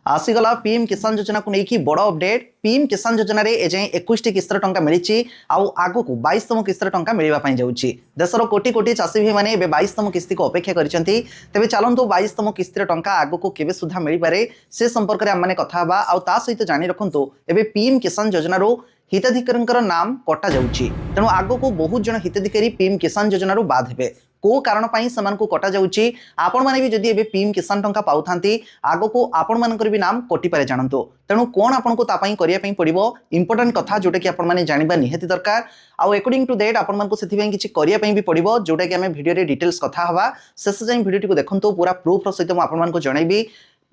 आसीगला PM किसान योजना को लेकिन बड़ अपडेट। पीएम किसान योजना रे एजाए 21 किस्त टंका मिली आगु को 22तम किस्त टंका मिलवाई जाऊँगी। देशर कोटी कोटी चाषी भाई मैंने 22तम किस्ती को अपेक्षा करते। तेज चलतु 22तम किस्तर टंका आगु को केवे सुधा मिल पारे से संपर्क में आम कथा सहित जाणी रखु एवं पीएम किसान योजना हिताधिकारी नाम कटा जाऊँगी। तेणु आगु को बहुत जन हिताधिकारी पीएम किसान योजना बाद हे को कारण से कटा जाऊँगी। आपण मैंने भी जदि पीएम किसान टंका पाऊ था आग को आपण मानकर भी नाम कटिपारे जानतु। तेणु कौन आपको करने पड़ो इंपोर्टाट कथा जोटा कि आपने जानवा निहाती दरकार। आउ अकॉर्डिंग टू दैट आपको किसी करने भी पड़ो जोटा कि आम भिडियो डिटेल्स कथा हवा। शेष जाए भिडियो देखो पूरा प्रूफ सहित मुझे जनइबी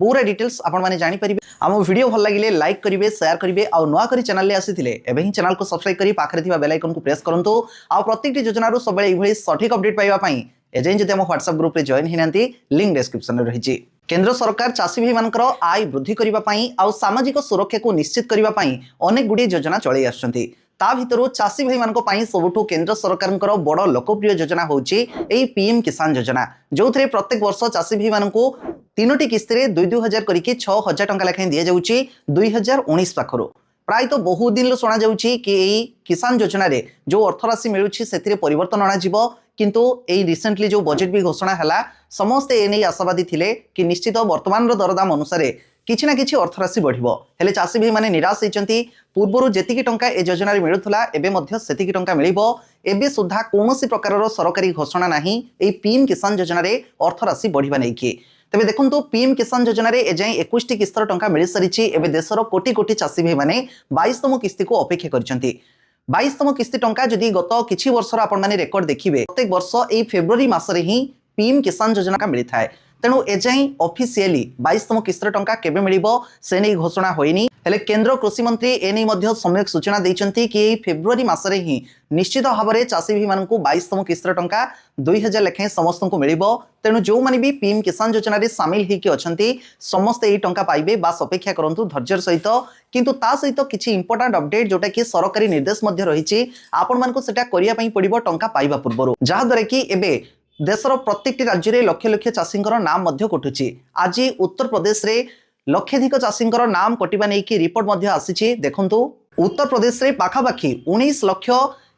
पूरा डिटेल्स आपने जानीपारे। आम वीडियो भल लगे लाइक करेंगे शेयर करेंगे और नुआ कर चैनल आसी ही चैनल को सब्सक्राइब कर पाखे बेल आइकन को प्रेस करूँ। आ प्रत्येक योजना सब सठिक अपडेट पाइबापी एजाए जब आम व्हाट्सएप ग्रुप जॉइन होना लिंक डिस्क्रिप्शन में रही। केंद्र सरकार चाषी भाई मान आय वृद्धि करने और सामाजिक सुरक्षा को निश्चित करने अनेक गुड़िए योजना चलाई आसुच्चंती। ता भितर चाषी भाई मान सबुठु केंद्र सरकार बड़ लोकप्रिय योजना होची पीएम किसान योजना, जो थे प्रत्येक वर्ष चाषी भाई मान 3टी किस्त 2,000 करके 6,000 टंका लेखाएं दि जाऊँगी 2019 पाखर। प्राय तो बहुत दिन शुणा जाऊँगी कि किसान योजना रे जो अर्थराशि मिलूँ से परिवर्तन अणाजिबो, किंतु एई रिसेंटली जो बजेट भी घोषणा है समस्ते एने आशावादी थिले कि निश्चित वर्तमान दरदाम अनुसार किछि ना किछि अर्थराशि बढ़िबो। हेले चाषी भाई माने निराश होइचंती। पूर्वरु जेतिकी टंका ए योजना रे मिलुथला एबे मध्य सेतिकी टंका मिलिबो। एबे सुद्धा कोनोसी प्रकारर सरकारी घोषणा नाही एई पीएम किसान योजना रे अर्थराशि बढ़िबा नै कि। तेबे देखंतु पीएम किसान योजना रे एजाए 21 किस्तर टंका मिल सारिछि। एबे देशर कोटी कोटी चाषी भाई माने 22तम किस्ती को अपेक्षा करछंती। 22तम किस्ती टंका जदि गत किछि वर्षर आपण माने रेकर्ड देखिबे प्रत्येक वर्ष एई फेब्रुआरी मासरे ही पीएम किसान योजना का मिलिथाय। तेणु एजाए ऑफिशियली 22तम किस्तर टंका केबे मिलिबो से नै घोषणा होइनी। हेले केंद्र कृषि मंत्री एनै मध्य सम्यक सूचना दैचंती कि फेब्रुआरी मासरे ही निश्चित भाव में चाषी भाई मान 22तम किस्तर टंका 2,000 लेखाएं समस्त को मिलिबो। तेणु जो माने भी पीएम किसान योजना रे शामिल होइके अछंती समस्त एई टंका पाइबे। बास अपेक्षा करंतु धैर्यर सहित। किंतु ता सहित किछि इंपोर्टेंट अपडेट जोटा कि सरकारी निर्देश मध्य रहिछि आपण मानको सेटा करिया पई पड़िबो टंका पाइबा पूर्वरु, जहा द्वारा कि एबे देशर प्रत्येक राज्य में लक्ष लक्ष चाषी नाम कटुची। आज उत्तर प्रदेश रे लक्षाधिक चाषी नाम कटिबा नहीं कि रिपोर्ट मध्य आसी। देखंतु उत्तर प्रदेश रे पाखापाखि 19 लाख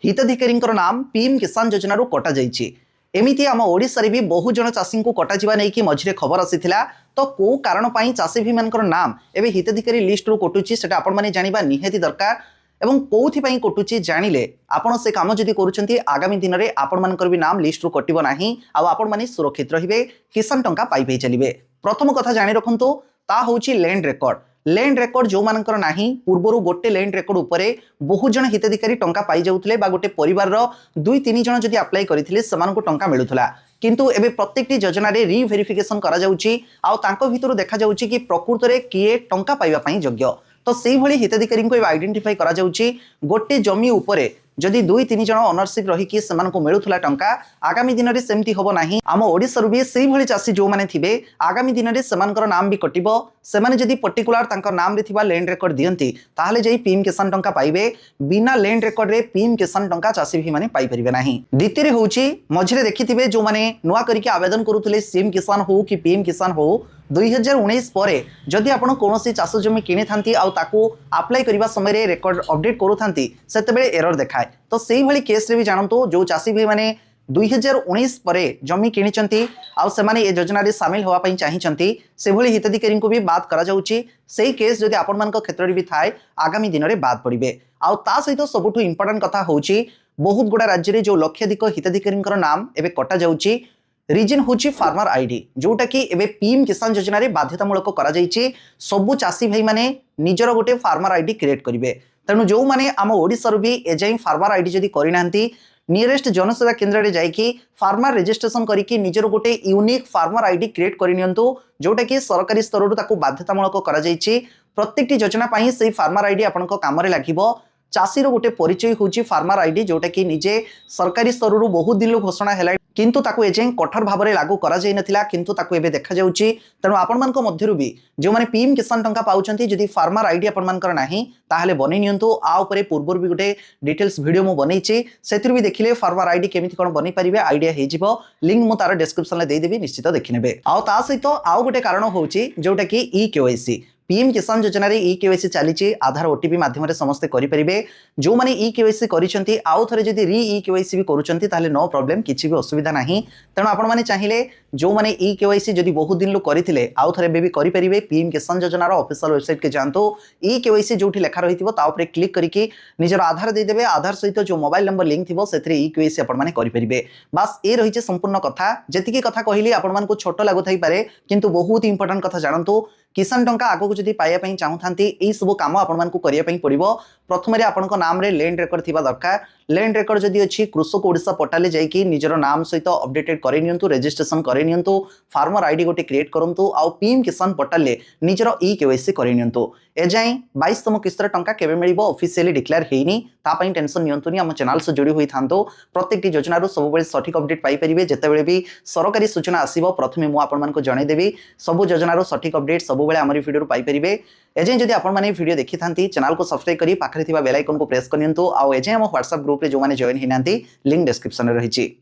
हिताधिकारी नाम पीएम किसान योजना कटा जाइछि। एमिति आम ओडिशा रे भी बहु जन चाषी को कटा जिबा नहीं कि मझिरे खबर आसीथिला। तो को कारण पई चाषी भाई मानकर नाम एबे हिताधिकारी लिस्ट रो कटुची सेटा आपण माने जानिबा निहाती दरकार। एवं कौथि पई कटुची जानिले आपण से काम जदि करूछंती आगामी दिन रे आपण मानकर भी नाम लिस्ट रो कटिबो नाही आ आपण माने सुरक्षित रहिबे, किसान टंका पाई पाई चलिबे। प्रथम कथा जानि रखंतु ता होची लैंड रेकॉर्ड। लैंड रेकॉर्ड जो मानकर नाही पूर्वरु गोटे लैंड रेकॉर्ड उपरे बहु जन हिताधिकारी टंका पाई जाउतले बा गोटे परिवार रो 2-3 जन जदि अप्लाई करिथिले समान टंका मिलुथला। किंतु एबे प्रत्येक योजना रे रीवेरिफिकेशन करा जाउची आ तांको भितरु देखा जाउची कि प्रकृत रे किए टंका पाइबा पई योग्य। तो से भली हिताधिकारी को आइडेंटिफाई करा जाउची। गोटे जमी उपरे जदि 2-3 जन ओनरशिप रही कि सेमान को मिलुथला टंका आगामी दिन रे सेमती होबो नाही। आम ओडिसा रू भी सेही भली चाषी जो माने थिबे आगामी दिन रे सेमानकर नाम भी कटिबो। सेमाने जदि पर्टिकुलर तांकर नाम रे थिबा लैंड रेकॉर्ड दियंती ताहाले जई पीएम किसान टंका पाइबे। बिना लैंड रेकॉर्ड रे पीएम किसान टंका चाषी भी माने पाई परिबे नाही। द्वितीय होउची मझिरे देखिथिबे जो माने नुआ करके आवेदन करूथले सीएम किसान हो कि पीएम किसान हो 2019 पर जदि आपण कोनोसी चाष जमी किनि थांती आ ताकू अप्लाई करिबा समय रे रेकॉर्ड अपडेट करू थांती सेतेबेले एरर देखाय। तो सेही भली केस रे भी जानंतु जो चाषी भाई माने 2019 पर जमी किनिचंती आ सेमाने ए योजना रे शामिल होवा पई चाहिचंती से भली हिताधिकारी को भी बात करा जाउची। सेही केस जदि आपण मानक क्षेत्र रे भी थाए आगामी दिन रे बात पड़िबे। आ ता सहित सबुठु इंपोर्टेंट कथा होउची बहुत गुडा राज्य रे जो लक्षाधिक हिताधिकारी नाम एबे कटा जाउची। रीजन होची फार्मर आईडी जोटा कि एबे पीएम किसान योजना रे बाध्यतामूलक करा जाइछि। सबु चाषी भाई माने निजर गोटे फार्मर आईडी क्रिएट करिवे। तेणु जो माने आम ओडिसा रू भी एजाई फार्मर आईडी जदि करिनांती नियरेस्ट जनसेवा केंद्र रे जाइकी फार्मर रजिस्ट्रेशन करिकी निजर गोटे यूनिक फार्मर आईडी क्रिएट करिनियंतु जोटा कि सरकारी स्तर रु ताकू बाध्यतामूलक करा जाइछि। प्रत्येकटी योजना पई सेही फार्मर आईडी आपनक काम रे लागिबो। चाषी रो गोटे परिचय होची फार्मर आईडी जोटा कि निजे सरकारी स्तर रु बहुत दिन घोषणा हैला किंतु ताकू एजें कठोर भाव में लागू करा जाय नथिला किंतु ताकू एबे देखा जाउची। तेणु आपण मानक मध्यरु भी जो माने पीएम किसान टंका पाउचंती जदि फार्मर आईडी आपण मानकर नाही ताहाले बनै नियंतु। आ ऊपर पूर्वर भी गोटे डिटेल्स वीडियो मु बनैछि सेथिरु भी देखिले फार्मर आईडी केमिति कोन बनै परिबे आईडिया हे जिवो। लिंक मु तार डिस्क्रिप्शन ले दे देबी निश्चित देखिनेबे। आ ता सहित आ गोटे कारण होउची जोटा कि ई केवाईसी पीएम किसान योजना रे ई केवाईसी चली आधार ओटीपी माध्यम समस्ते करेंगे जो मैंने ई केवाईसी करिसेंती आउ थरे जदी री ई केवाईसी भी करूचंती ताले नो प्रॉब्लम किछि भी असुविधा नाही। तेणु आपण माने चाहिए जो मैंने ई केवाईसी जदी बहुत दिन लो करथिले आउ थरे भी करि परिबे। पीएम किसान योजना रो ऑफिशियल वेबसाइट के जानतो ई केवाईसी जोठी लेखा रहिथिबो ता ऊपर क्लिक करिकि निजर आधार दे देबे। आधार सहित जो मोबाइल नंबर लिंक थिबो सेथरे ई केवाईसी आपण माने करि परिबे। बस ए रहिছে संपूर्ण कथा। जेतिकी कथा कहली आपण मानको छोट लागु थाई पारे किंतु बहुत इंपोर्टेंट कथा जानतो। किसान टंका आगो जदि पाइबा पई चाहुथांती एई सब काम आपण मानको करिया पई पड़िबो। प्रथम रे आपनको नाम रे लैंड रेकर्ड थिबा दरकार। लैंड रेकर्ड जदि अछि कृषक ओडिसा पोर्टल ले जाईकी निजर नाम सहित अपडेटेड करे नियंतु, रजिस्ट्रेशन करे नियंतु, फार्मर आईडी गोटे क्रिएट करंतु आउ पीएम किसान पोर्टल ले निजर ई केवाईसी करे नियंतु। एजाई 22तम किस्तर टंका केबे मिलिबो ऑफिशियली डिक्लेयर हेइनी ता पई टेंशन नियंतुनी। हम चैनल से जोड़ी होई थांतो प्रत्येकटी योजना रो सब बेले सठिक अपडेट पाई परिबे। जेते बेले भी सरकारी सूचना आसीबो प्रथमे मु आपण मानको जणाई देबी। सब योजना रो सठिक अपडेट सब बेले हमर वीडियो रो पाई परिबे। एजे जदि आपण माने वीडियो देखि थांती चैनल को सब्सक्राइब करी पाखरे थिबा बेल आइकन को प्रेस करनियंतु। आउ एजे हम WhatsApp ग्रुप रे जो माने जॉइन हिनांती लिंक डिस्क्रिप्शन रे रहिछि।